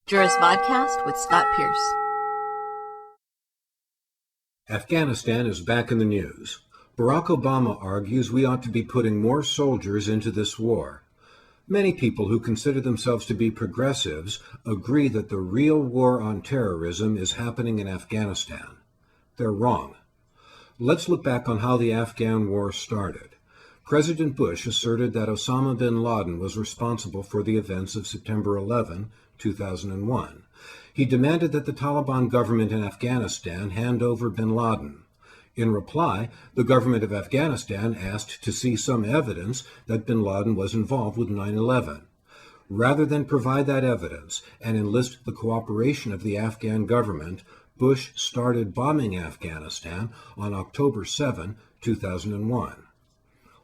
Juris Vodcast with Scott Pearce. Afghanistan is back in the news. Barack Obama argues we ought to be putting more soldiers into this war. Many people who consider themselves to be progressives agree that the real war on terrorism is happening in Afghanistan. They're wrong. Let's look back on how the Afghan war started. President Bush asserted that Osama bin Laden was responsible for the events of September 11, 2001. He demanded that the Taliban government in Afghanistan hand over bin Laden. In reply, the government of Afghanistan asked to see some evidence that bin Laden was involved with 9/11. Rather than provide that evidence and enlist the cooperation of the Afghan government, Bush started bombing Afghanistan on October 7, 2001.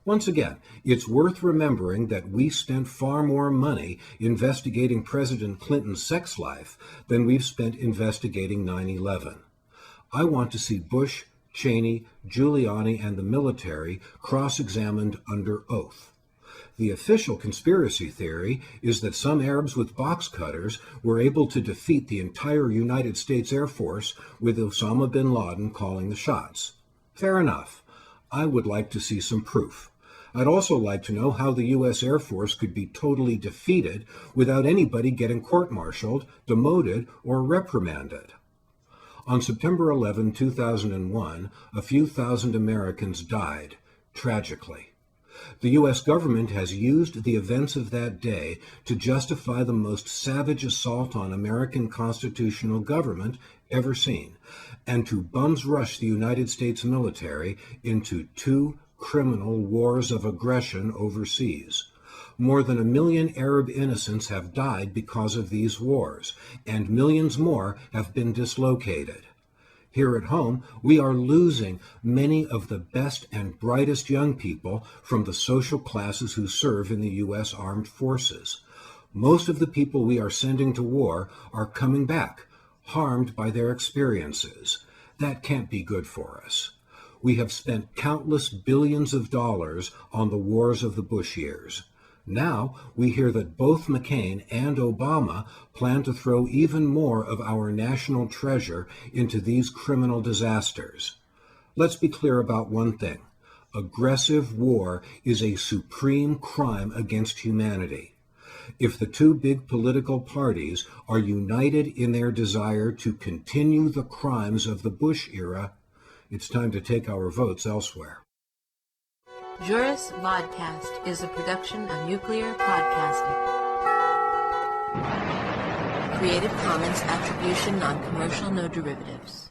Once again, it's worth remembering that we spent far more money investigating President Clinton's sex life than we've spent investigating 9/11. I want to see Bush, Cheney, Giuliani, and the military cross-examined under oath. The official conspiracy theory is that some Arabs with box cutters were able to defeat the entire United States Air Force with Osama bin Laden calling the shots. Fair enough. I would like to see some proof. I'd also like to know how the U.S. Air Force could be totally defeated without anybody getting court-martialed, demoted, or reprimanded. On September 11, 2001, a few thousand Americans died, tragically. The U.S. government has used the events of that day to justify the most savage assault on American constitutional government ever seen, and to bums rush the United States military into two criminal wars of aggression overseas. More than 1 million Arab innocents have died because of these wars, and millions more have been dislocated. Here at home, we are losing many of the best and brightest young people from the social classes who serve in the U.S. Armed Forces. Most of the people we are sending to war are coming back, harmed by their experiences. That can't be good for us. We have spent countless billions of dollars on the wars of the Bush years. Now we hear that both McCain and Obama plan to throw even more of our national treasure into these criminal disasters. Let's be clear about one thing. Aggressive war is a supreme crime against humanity. If the two big political parties are united in their desire to continue the crimes of the Bush era, it's time to take our votes elsewhere. Juris Vodcast is a production of Nuclear Podcasting. Creative Commons Attribution Non-Commercial No Derivatives.